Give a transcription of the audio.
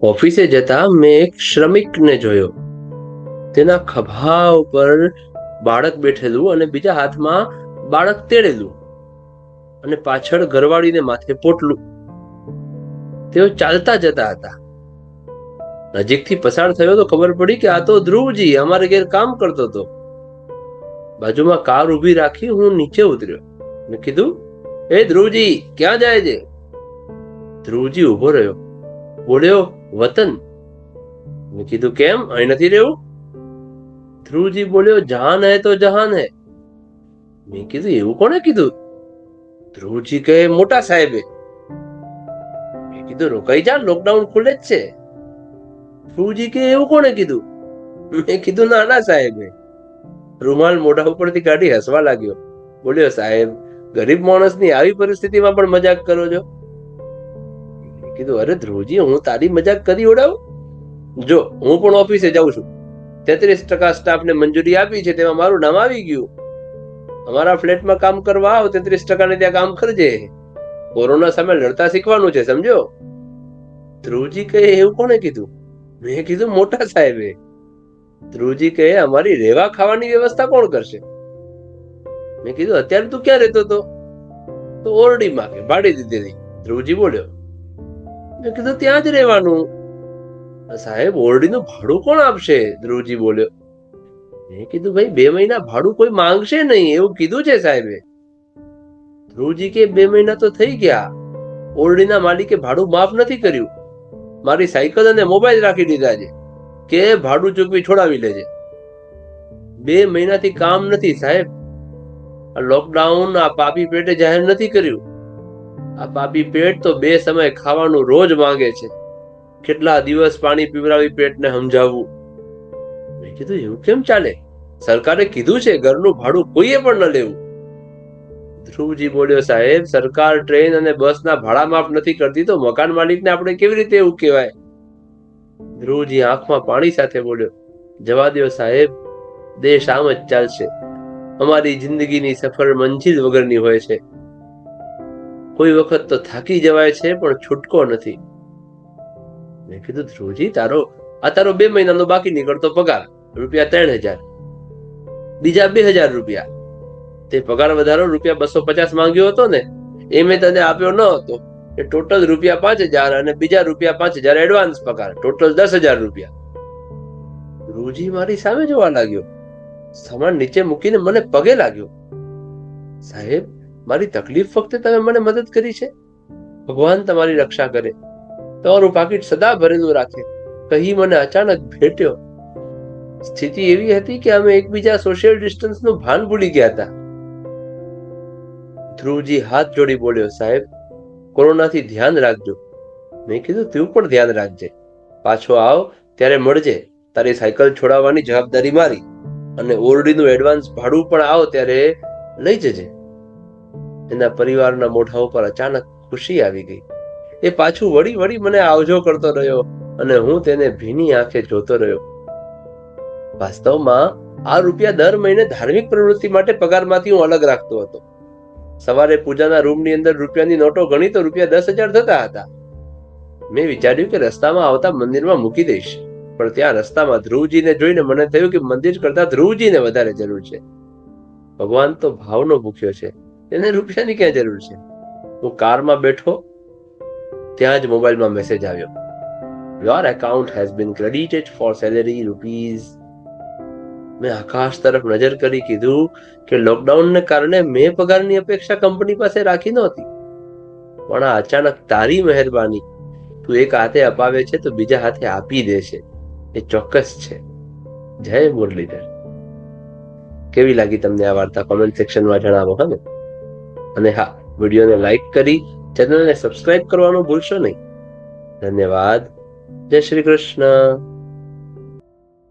ઓફિસે જતા મેં એક શ્રમિકને જોયો. તેના ખભા ઉપર બાળક બેઠેલું અને બીજા હાથમાં બાળક તેડેલું અને પાછળ ઘરવાળીને માથે પોટલું. તેઓ ચાલતા જતા હતા. નજીકથી પસાર થયો તો ખબર પડી કે આ તો ધ્રુવજી અમારે ઘેર કામ કરતો હતો. બાજુમાં કાર ઊભી રાખી હું નીચે ઉતર્યો. મેં કીધું, એ ધ્રુવજી ક્યાં જાય છે? ધ્રુવજી ઉભો રહ્યો, બોલ્યો, વતન. મેં કીધું, કેમ અહીં નથી રહેવું? ધ્રુવજી બોલ્યો, જહાન હે તો જહાન હે. મેં કીધું, એવું કોણે કીધું? ધ્રુવજી કહે, મોટા સાહેબે. મેં કીધું, રોકાઈ જા, લોકડાઉન ખુલે જ છે. ધ્રુવજી કહે, એવું કોણે કીધું? મેં કીધું, નાના સાહેબે. રૂમાલ મોઢા ઉપરથી કાઢી હસવા લાગ્યો. બોલ્યો, સાહેબ, ગરીબ માણસની આવી પરિસ્થિતિમાં પણ મજાક કરો છો? મેં કીધું, અરે ધ્રુવજી, હું તારી મજાક કરી ઉડાવું? જો, હું પણ ઓફિસે જાઉં છું. 33% સ્ટાફને મંજૂરી આપી છે, તેમાં મારું નામ આવી ગયું. અમારા ફ્લેટમાં કામ કરવા આવ, 33% ત્યાં કામ કરજે. કોરોના સામે લડતા શીખવાનું છે, સમજો? ધ્રુવજી કહે, એવું કોણે કીધું? મેં કીધું, મોટા સાહેબે. ધ્રુવજી કહે, અમારી રહેવા ખાવાની વ્યવસ્થા કોણ કરશે? મેં કીધું, અત્યારે તું ક્યાં રહેતો હતો? તો ઓરડીમાં કે ભાડી દીધેલી. ધ્રુવજી બોલ્યો. મેં કીધું, ત્યાં જ રહેવાનું. સાહેબ, ઓરડીનું ભાડું કોણ આપશે? ધ્રુવજી બોલ્યો. મેં કીધું, ભાઈ, 2 મહિના ભાડું કોઈ માંગશે નહીં, એવું કીધું છે સાહેબે. ધ્રુવજી કે, 2 મહિના તો થઈ ગયા. ઓરડીના માલિકે ભાડું માફ નથી કર્યું. મારી સાયકલ અને મોબાઈલ રાખી દીધા છે કે ભાડું ચૂકવી છોડાવી લેજે. 2 મહિનાથી કામ નથી સાહેબ. આ લોકડાઉન આ પાપી પેટે જાહેર નથી કર્યું. આ પાપી પેટ તો 2 સમય ખાવાનું રોજ માંગે છે. કેટલા દિવસ પાણી પીવડાવી પેટને સમજાવવું? મેં કીધું, એવું કેમ ચાલે? સરકારે કીધું છે ઘરનું ભાડું કોઈએ પણ ન લેવું. ધ્રુવજી બોલ્યો, સાહેબ, સરકાર ટ્રેન અને બસના ભાડા માફ નથી કરતી તો મકાન માલિકને આપણે કેવી રીતે એવું કહેવાય? ધ્રુવજી આંખમાં પાણી સાથે બોલ્યો, જવા દો સાહેબ, દેશ આમ જ ચાલશે. અમારી જિંદગીની સફર મંજિલ વગરની હોય છે. કોઈ વખત તો થાકી જવાય છે, પણ છૂટકો નથી. મેં કીધું, ધ્રુવજી, તારો 2 મહિનાનો બાકી નીકળતો પગાર રૂપિયા 3000, બીજા 2000 રૂપિયા. તે પગાર વધારો રૂપિયા 250 માંગ્યો હતો ને, એ મેં તને આપ્યો ન હતો. એ ટોટલ રૂપિયા 5000 અને બીજા રૂપિયા 5000 એડવાન્સ પગાર, ટોટલ 10000 રૂપિયા. ધ્રુવજી મારી સામે જોવા લાગ્યો. સામાન નીચે મૂકીને મને પગે લાગ્યો. સાહેબ, મારી તકલીફ વખતે તમે મને મદદ કરી છે. ભગવાન તમારી રક્ષા કરે, તમારું પાકીટ સદા ભરેલું રાખે, કહી મને અચાનક ભેટ્યો. સ્થિતિ એવી હતી કે અમે એકબીજા સોશિયલ ડિસ્ટન્સનું ભાન ભૂલી ગયા હતા. ધ્રુવજી હાથ જોડી બોલ્યો, સાહેબ, કોરોનાથી ધ્યાન રાખજો. મેં કીધું, તું પણ ધ્યાન રાખજે. પાછો આવ ત્યારે મળજે. તારી સાયકલ છોડાવવાની જવાબદારી મારી, અને ઓરડીનું એડવાન્સ ભાડું પણ આવ ત્યારે લઈ જજે. એના પરિવારના મોઢા ઉપર અચાનક ખુશી આવી ગઈ. એ પાછું વળી વળી મને આવજો કરતો રહ્યો અને હું તેને ભીની આંખે જોતો રહ્યો. વાસ્તવમાં આ રૂપિયા દર મહિને ધાર્મિક પ્રવૃત્તિ માટે પગારમાંથી હું અલગ રાખતો હતો. સવારે પૂજાના રૂમની અંદર રૂપિયાની નોટો ગણી તો રૂપિયા 10,000 થતા હતા. મેં વિચાર્યું કે રસ્તામાં આવતા મંદિરમાં મૂકી દઈશ, પણ ત્યાં રસ્તામાં ધ્રુવજીને જોઈને મને થયું કે મંદિર કરતા ધ્રુવજીને વધારે જરૂર છે. ભગવાન તો ભાવનો ભૂખ્યો છે, એને રૂપિયાની ક્યાં જરૂર છે? હું કારમાં બેઠો, ત્યાં જ મોબાઈલમાં મેસેજ આવ્યો, your account has been credited for salary rupees. મેં આકાશ તરફ નજર કરી કીધું કે લોકડાઉનને કારણે મેં પગારની અપેક્ષા કંપની પાસે રાખી નહોતી, પણ આ અચાનક તારી મહેરબાની. તું એક હાથે અપાવે છે તો બીજા હાથે આપી દે છે, એ ચોક્કસ છે. જય મુરલીધર. કેવી લાગી તમને આ વાર્તા? કોમેન્ટ સેક્શનમાં જણાવો. હા ને? અને હા, વિડીયોને લાઈક કરી ચેનલને સબસ્ક્રાઇબ કરવાનું ભૂલશો નહીં. ધન્યવાદ. જય શ્રી કૃષ્ણ.